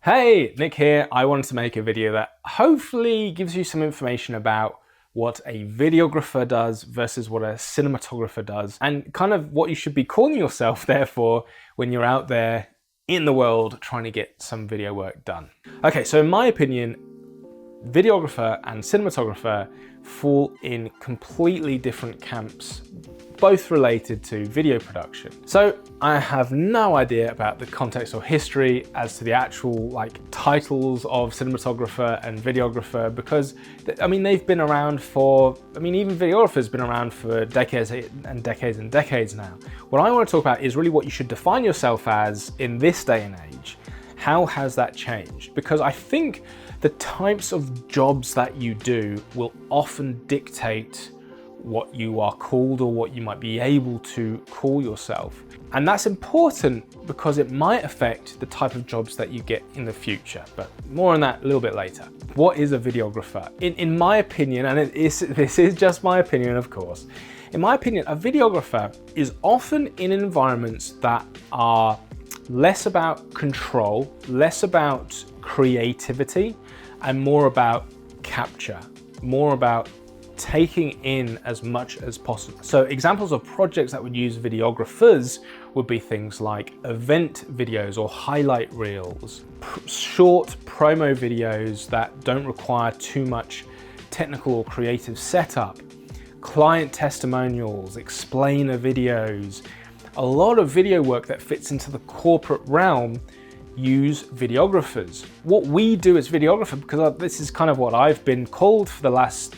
Hey, Nick here. I wanted to make a video that hopefully gives you some information about what a videographer does versus what a cinematographer does, and kind of what you should be calling yourself, therefore, when you're out there in the world trying to get some video work done. Okay, so in my opinion, videographer and cinematographer fall in completely different camps, both related to video production. So I have no idea about the context or history as to the actual titles of cinematographer and videographer, because I mean they've been around for, even videographer's been around for decades and decades and decades now. What I want to talk about is really what you should define yourself as in this day and age. How has that changed? Because I think the types of jobs that you do will often dictate what you are called or what you might be able to call yourself. And that's important because it might affect the type of jobs that you get in the future, but more on that a little bit later. What is a videographer? In my opinion, and this is just my opinion, of course, in my opinion, a videographer is often in environments that are less about control, less about creativity, and more about capture, more about taking in as much as possible. So examples of projects that would use videographers would be things like event videos or highlight reels, short promo videos that don't require too much technical or creative setup, client testimonials, explainer videos. A lot of video work that fits into the corporate realm use videographers. What we do as videographer, because this is kind of what I've been called for the last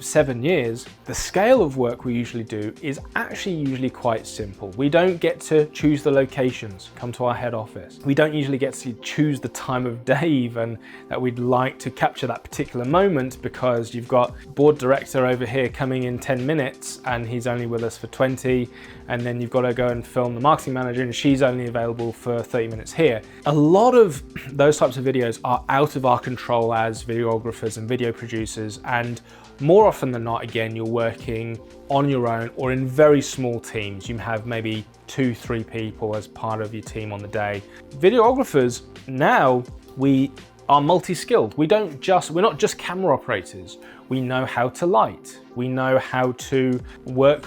7 years, the scale of work we usually do is actually usually quite simple. We don't get to choose the locations, come to our head office. We don't usually get to choose the time of day even that we'd like to capture that particular moment, because you've got board director over here coming in 10 minutes and he's only with us for 20, and then you've got to go and film the marketing manager and she's only available for 30 minutes here. A lot of those types of videos are out of our control as videographers and video producers, and more often than not, again, you're working on your own or in very small teams. You have maybe 2-3 people as part of your team on the day. Videographers, now we are multi-skilled. We're not just camera operators. We know how to light. We know how to work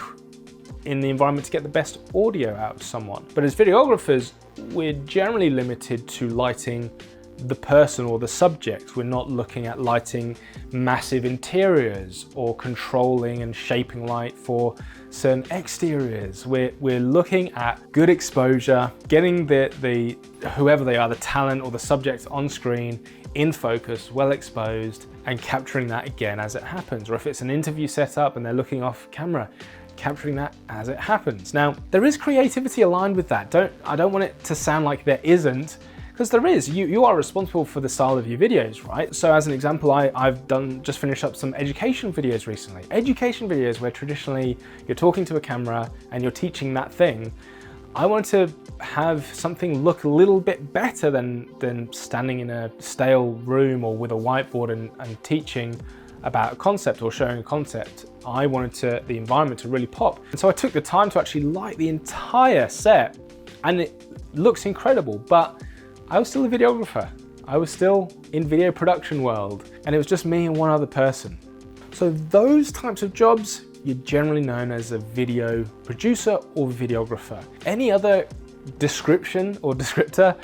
in the environment to get the best audio out of someone. But as videographers, we're generally limited to lighting the person or the subject. We're not looking at lighting massive interiors or controlling and shaping light for certain exteriors. We're looking at good exposure, getting the whoever they are, the talent or the subject on screen in focus, well exposed, and capturing that again as it happens. Or if it's an interview setup and they're looking off camera, capturing that as it happens. Now, there is creativity aligned with that. I don't want it to sound like there isn't, because there is. You are responsible for the style of your videos, right? So as an example, I've just finished up some education videos recently. Education videos where traditionally you're talking to a camera and you're teaching that thing. I wanted to have something look a little bit better than standing in a stale room or with a whiteboard and teaching about a concept or showing a concept. I wanted the environment to really pop. And so I took the time to actually light the entire set, and it looks incredible, but I was still a videographer. I was still in video production world, and it was just me and one other person. So those types of jobs, you're generally known as a video producer or videographer. Any other description or descriptor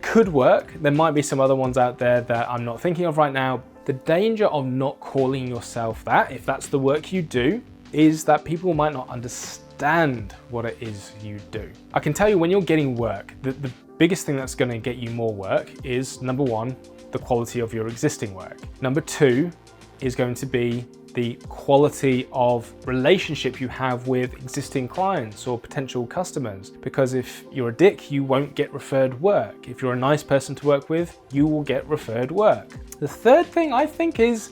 could work. There might be some other ones out there that I'm not thinking of right now. The danger of not calling yourself that, if that's the work you do, is that people might not understand what it is you do. I can tell you, when you're getting work, the biggest thing that's going to get you more work is, number one, the quality of your existing work. Number two is going to be the quality of relationship you have with existing clients or potential customers. Because if you're a dick, you won't get referred work. If you're a nice person to work with, you will get referred work. The third thing I think is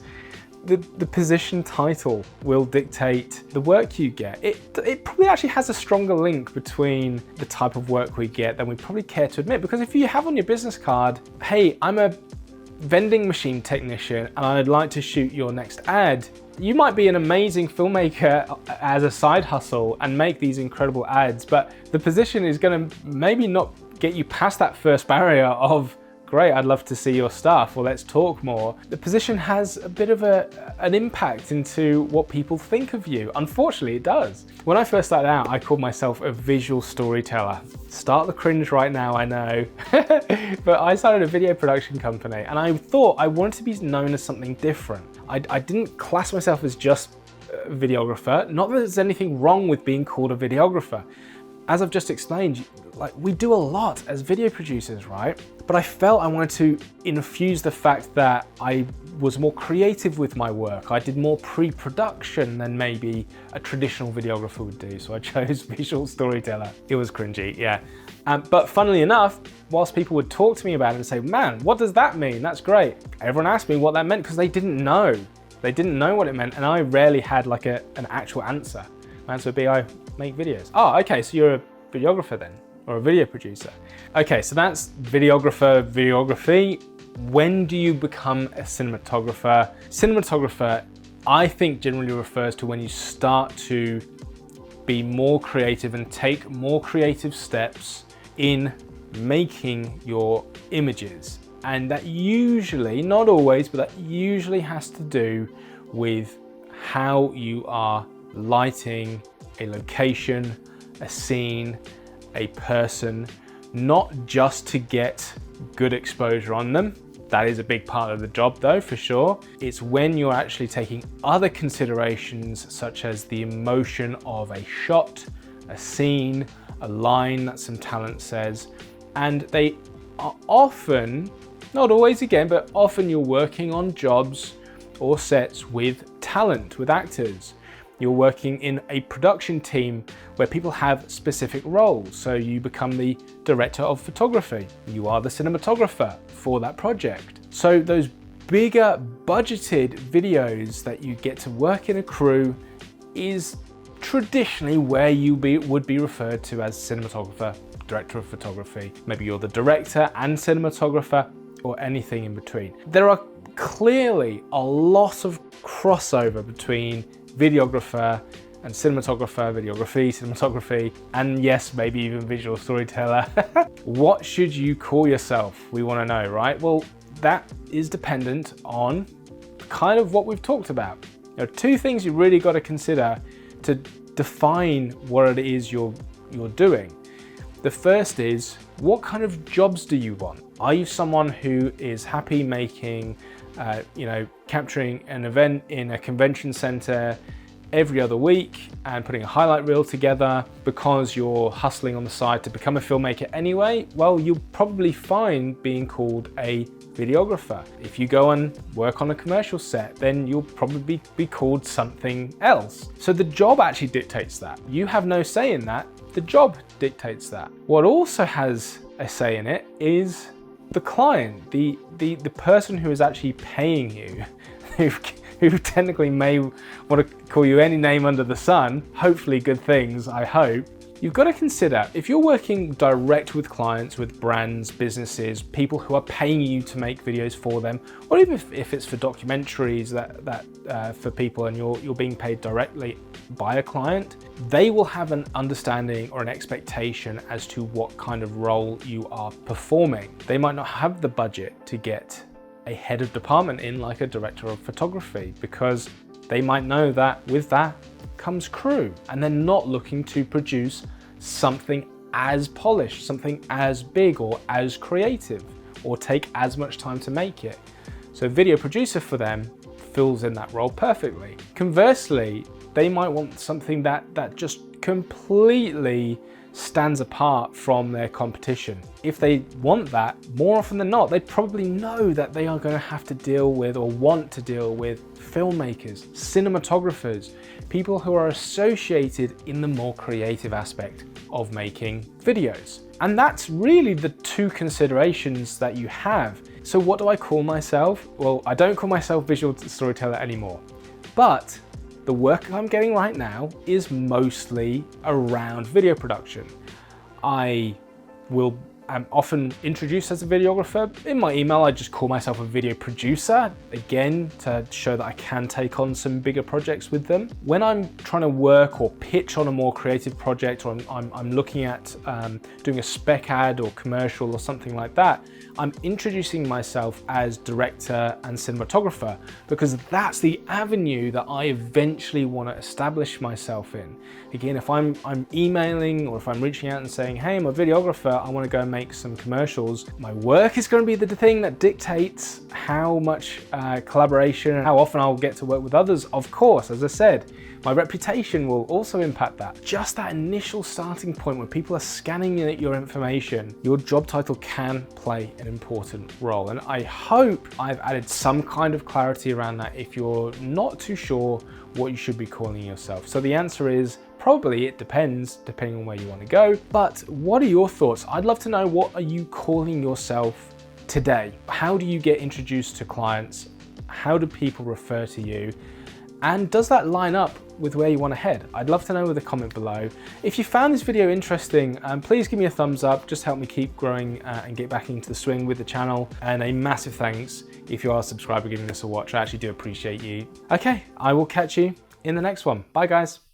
the position title will dictate the work you get. It probably actually has a stronger link between the type of work we get than we probably care to admit. Because if you have on your business card, hey, I'm a vending machine technician and I'd like to shoot your next ad, you might be an amazing filmmaker as a side hustle and make these incredible ads, but the position is going to maybe not get you past that first barrier of great, I'd love to see your stuff, or let's talk more. The position has a bit of an impact into what people think of you. Unfortunately, it does. When I first started out, I called myself a visual storyteller. Start the cringe right now, I know. But I started a video production company, and I thought I wanted to be known as something different. I didn't class myself as just a videographer. Not that there's anything wrong with being called a videographer. As I've just explained, like, we do a lot as video producers, right? But I felt I wanted to infuse the fact that I was more creative with my work. I did more pre-production than maybe a traditional videographer would do. So I chose visual storyteller. It was cringy, yeah. But funnily enough, whilst people would talk to me about it and say, man, what does that mean? That's great. Everyone asked me what that meant because they didn't know. They didn't know what it meant. And I rarely had like an actual answer. My answer would be, I make videos. Oh, okay, so you're a videographer then, or a video producer. Okay, so that's videographer, videography. When do you become a cinematographer? Cinematographer, I think, generally refers to when you start to be more creative and take more creative steps in making your images. And that usually, not always, but that usually has to do with how you are lighting a location, a scene, a person, not just to get good exposure on them. That is a big part of the job though, for sure. It's when you're actually taking other considerations such as the emotion of a shot, a scene, a line that some talent says, and they are often, not always again, but often you're working on jobs or sets with talent, with actors. You're working in a production team where people have specific roles. So you become the director of photography. You are the cinematographer for that project. So those bigger budgeted videos that you get to work in a crew is traditionally where you would be referred to as cinematographer, director of photography. Maybe you're the director and cinematographer, or anything in between. There are clearly a lot of crossover between videographer and cinematographer, videography, cinematography, and yes, maybe even visual storyteller. What should you call yourself? We want to know, right? Well, that is dependent on kind of what we've talked about. There are two things you really got to consider to define what it is you're doing. The first is, what kind of jobs do you want? Are you someone who is happy making, capturing an event in a convention center every other week and putting a highlight reel together because you're hustling on the side to become a filmmaker anyway? Well, you'll probably find being called a videographer. If you go and work on a commercial set, then you'll probably be called something else. So the job actually dictates that. You have no say in that. The job dictates that. What also has a say in it is the client, the person who is actually paying you, who technically may want to call you any name under the sun, hopefully good things, I hope. You've got to consider, if you're working direct with clients, with brands, businesses, people who are paying you to make videos for them, or even if it's for documentaries that for people and you're being paid directly by a client, they will have an understanding or an expectation as to what kind of role you are performing. They might not have the budget to get a head of department in like a director of photography, because they might know that with that comes crew, and they're not looking to produce something as polished, something as big or as creative, or take as much time to make it. So video producer for them fills in that role perfectly. Conversely, they might want something that just completely stands apart from their competition. If they want that, more often than not, they probably know that they are going to have to deal with or want to deal with filmmakers, cinematographers, people who are associated in the more creative aspect of making videos. And that's really the two considerations that you have. So what do I call myself? Well, I don't call myself visual storyteller anymore, but the work I'm getting right now is mostly around video production. I will am often introduced as a videographer. In my email, I just call myself a video producer, again, to show that I can take on some bigger projects with them. When I'm trying to work or pitch on a more creative project, or I'm looking at doing a spec ad or commercial or something like that, I'm introducing myself as director and cinematographer, because that's the avenue that I eventually want to establish myself in. Again, if I'm emailing or if I'm reaching out and saying, hey, I'm a videographer, I want to go and make some commercials, my work is going to be the thing that dictates how much collaboration and how often I'll get to work with others. Of course, as I said, my reputation will also impact that. Just that initial starting point when people are scanning your information, your job title can play an important role. And I hope I've added some kind of clarity around that if you're not too sure what you should be calling yourself. So the answer is probably it depends, depending on where you want to go. But what are your thoughts? I'd love to know, what are you calling yourself today? How do you get introduced to clients? How do people refer to you? And does that line up with where you want to head? I'd love to know with a comment below. If you found this video interesting, please give me a thumbs up, just help me keep growing and get back into the swing with the channel. And a massive thanks if you are a subscriber giving this a watch. I actually do appreciate you. Okay, I will catch you in the next one. Bye guys.